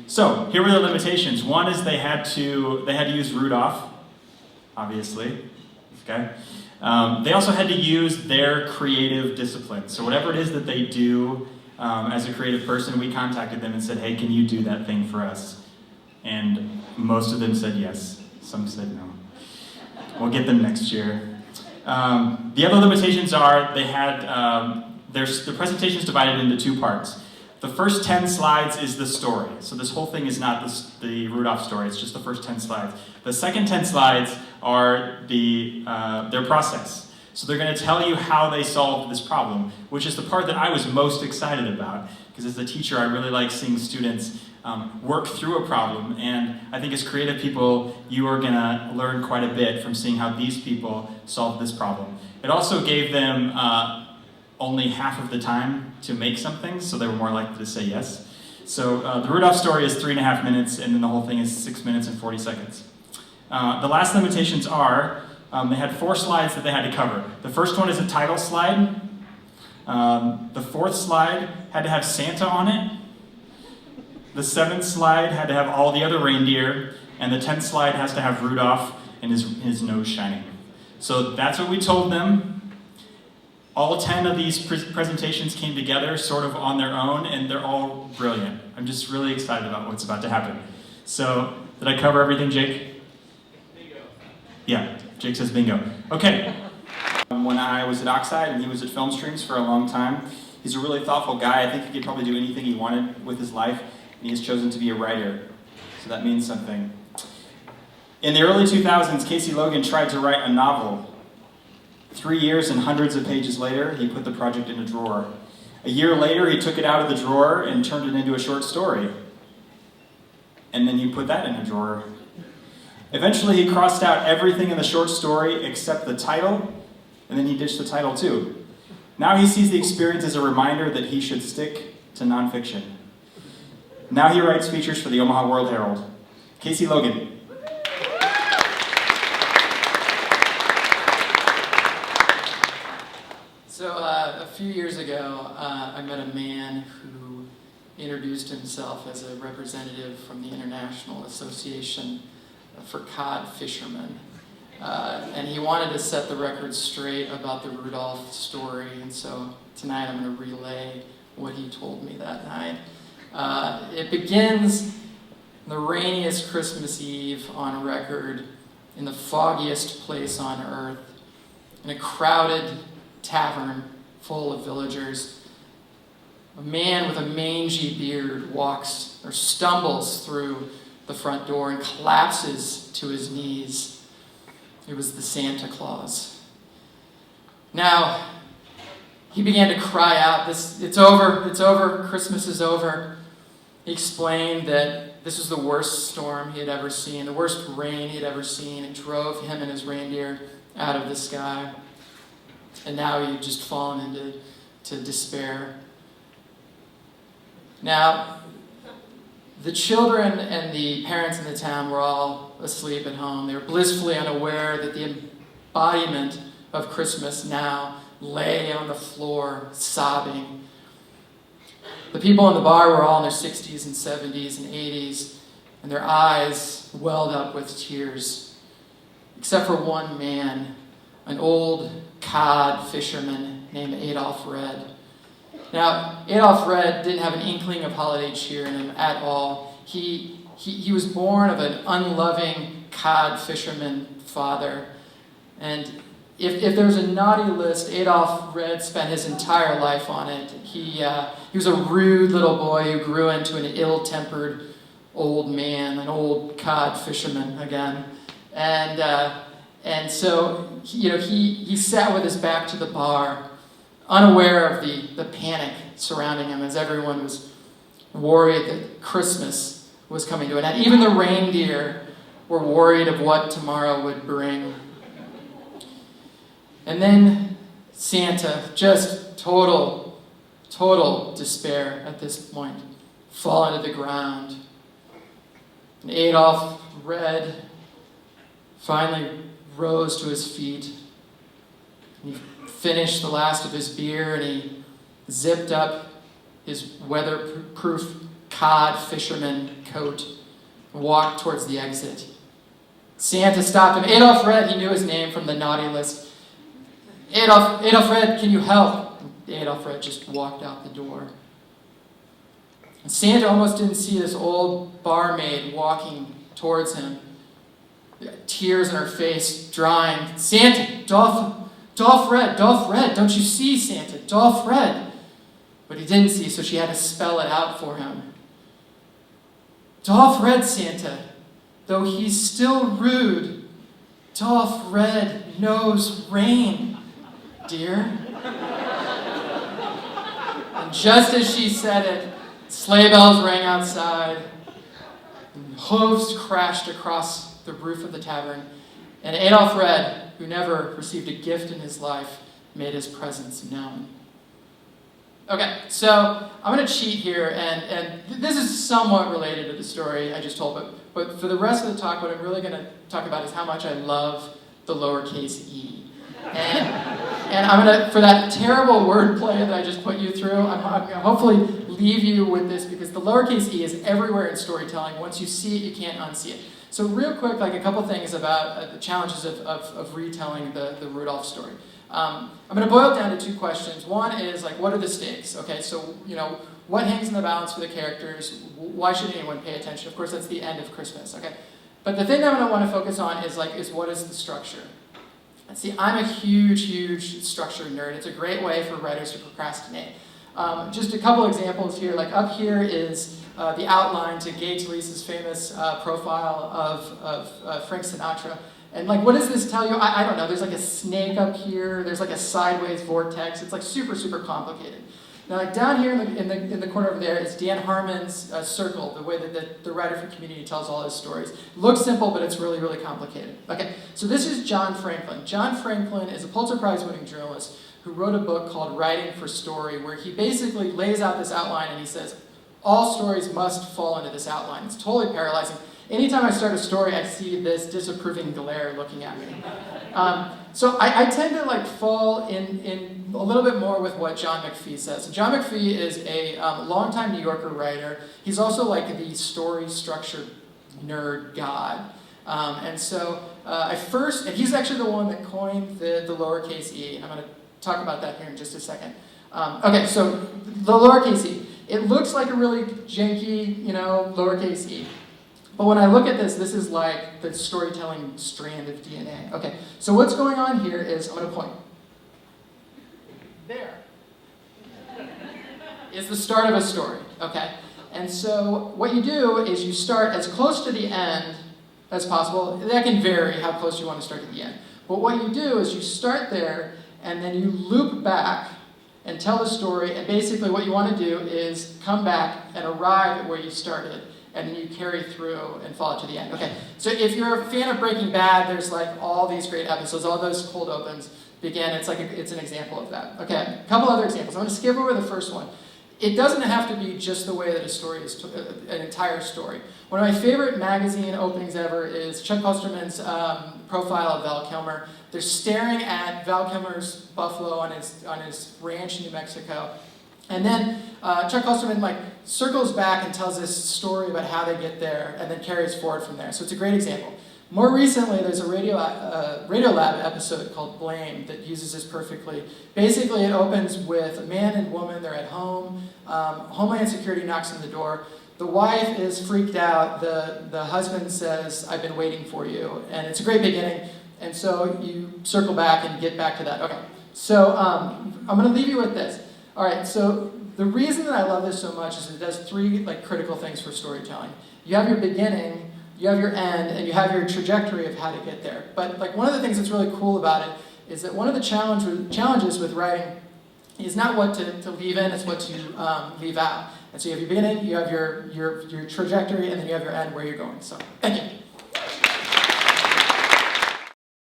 So here were the limitations. One is they had to use Rudolph, obviously. Okay. They also had to use their creative discipline. So whatever it is that they do as a creative person, we contacted them and said, hey, can you do that thing for us? And most of them said yes. Some said no. We'll get them next year. The other limitations are they had their presentation is divided into 2 parts. The first 10 slides is the story. So this whole thing is not the Rudolph story, it's just the first 10 slides. The second 10 slides are their process. So they're going to tell you how they solved this problem, which is the part that I was most excited about, because as a teacher I really like seeing students work through a problem, and I think as creative people you are going to learn quite a bit from seeing how these people solved this problem. It also gave them only half of the time to make something, so they were more likely to say yes. So the Rudolph story is 3.5 minutes, and then the whole thing is 6 minutes and 40 seconds. The last limitations are they had 4 slides that they had to cover. The first one is a title slide. The 4th slide had to have Santa on it. The 7th slide had to have all the other reindeer, and the 10th slide has to have Rudolph and his nose shining. So that's what we told them. All 10 of these presentations came together sort of on their own, and they're all brilliant. I'm just really excited about what's about to happen. So, did I cover everything, Jake? Bingo. Yeah, Jake says bingo. Okay. When I was at Oxide and he was at Film Streams for a long time, he's a really thoughtful guy. I think he could probably do anything he wanted with his life, and he has chosen to be a writer. So that means something. In the early 2000s, Casey Logan tried to write a novel. 3 years and hundreds of pages later, he put the project in a drawer. A year later, he took it out of the drawer and turned it into a short story. And then he put that in a drawer. Eventually, he crossed out everything in the short story except the title, and then he ditched the title too. Now he sees the experience as a reminder that he should stick to nonfiction. Now he writes features for the Omaha World Herald. Casey Logan. So a few years ago, I met a man who introduced himself as a representative from the International Association for Cod Fishermen. And he wanted to set the record straight about the Rudolph story, and so tonight I'm going to relay what he told me that night. It begins the rainiest Christmas Eve on record in the foggiest place on earth, in a crowded tavern full of villagers. A man with a mangy beard walks or stumbles through the front door and collapses to his knees. It was the Santa Claus. Now, he began to cry out, it's over, Christmas is over. He explained that this was the worst storm he had ever seen, the worst rain he had ever seen. It drove him and his reindeer out of the sky. And now he'd just fallen into despair. Now, the children and the parents in the town were all asleep at home. They were blissfully unaware that the embodiment of Christmas now lay on the floor, sobbing. The people in the bar were all in their 60s and 70s and 80s, and their eyes welled up with tears, except for one man, an old cod fisherman named Adolph Red. Now, Adolph Red didn't have an inkling of holiday cheer in him at all. He was born of an unloving cod fisherman father. And if there was a naughty list, Adolph Red spent his entire life on it. He was a rude little boy who grew into an ill-tempered old man, an old cod fisherman again. And so, he sat with his back to the bar, unaware of the panic surrounding him as everyone was worried that Christmas was coming to an end. Even the reindeer were worried of what tomorrow would bring. And then Santa, just total despair at this point, fallen to the ground. And Adolph Red finally rose to his feet. And he finished the last of his beer, and he zipped up his weatherproof cod fisherman coat, and walked towards the exit. Santa stopped him. Adolph Red, he knew his name from the naughty list. Adolph Red, can you help? And Adolph Red just walked out the door. And Santa almost didn't see this old barmaid walking towards him. Tears in her face, drying. Santa, Dolph Red, don't you see, Santa? Dolph Red. But he didn't see, so she had to spell it out for him. Dolph Red, Santa, though he's still rude. Dolph Red-Nosed Reindeer, dear. And just as she said it, sleigh bells rang outside, and hooves crashed across the roof of the tavern, and Adolph Red, who never received a gift in his life, made his presence known. Okay, so I'm going to cheat here, and this is somewhat related to the story I just told, but for the rest of the talk, what I'm really going to talk about is how much I love the lowercase e. And I'm going to, for that terrible wordplay that I just put you through, I'm going to hopefully leave you with this, because the lowercase e is everywhere in storytelling. Once you see it, you can't unsee it. So real quick, like a couple things about the challenges of retelling the Rudolph story. I'm going to boil it down to two questions. One is, like, what are the stakes? Okay, so, what hangs in the balance for the characters? Why should anyone pay attention? Of course, that's the end of Christmas, okay? But the thing that I'm going to want to focus on is what is the structure? And see, I'm a huge structure nerd. It's a great way for writers to procrastinate. Just a couple examples here. Like up here is the outline to Gay Talese's famous profile of Frank Sinatra. And like, what does this tell you? I don't know. There's like a snake up here. There's like a sideways vortex. It's like super complicated. Now, like down here in the corner over there is Dan Harmon's circle, the way that the writer for Community tells all his stories. Looks simple, but it's really complicated. Okay, so this is John Franklin. John Franklin is a Pulitzer Prize-winning journalist who wrote a book called Writing for Story, where he basically lays out this outline and he says, all stories must fall into this outline. It's totally paralyzing. Anytime I start a story, I see this disapproving glare looking at me. So I tend to like fall in a little bit more with what John McPhee says. And John McPhee is a longtime New Yorker writer. He's also like the story structure nerd god. And he's actually the one that coined the lowercase e. I'm going to talk about that here in just a second. Okay, so the lowercase e. It looks like a really janky, lowercase e. But when I look at this is like the storytelling strand of DNA. Okay, so what's going on here is, I'm going to point. There is the start of a story, okay? And so what you do is you start as close to the end as possible. That can vary how close you want to start to the end. But what you do is you start there, and then you loop back and tell the story, and basically what you want to do is come back and arrive at where you started, and then you carry through and follow to the end. Okay, so if you're a fan of Breaking Bad, there's like all these great episodes, all those cold opens begin. It's an example of that. Okay, a couple other examples. I'm going to skip over the first one. It doesn't have to be just the way that a story is, an entire story. One of my favorite magazine openings ever is Chuck Klosterman's profile of Val Kilmer. They're staring at Val Kilmer's buffalo on his ranch in New Mexico. And then Chuck Klosterman circles back and tells this story about how they get there and then carries forward from there. So it's a great example. More recently, there's a Radiolab episode called Blame that uses this perfectly. Basically, it opens with a man and woman, they're at home. Homeland Security knocks on the door. The wife is freaked out. The husband says, I've been waiting for you. And it's a great beginning. And so you circle back and get back to that. Okay, so I'm going to leave you with this. All right, so the reason that I love this so much is it does three critical things for storytelling. You have your beginning, you have your end, and you have your trajectory of how to get there. But one of the things that's really cool about it is that one of the challenges with writing is not what to leave in, it's what to leave out. And so you have your beginning, you have your trajectory, and then you have your end, where you're going. So, thank you.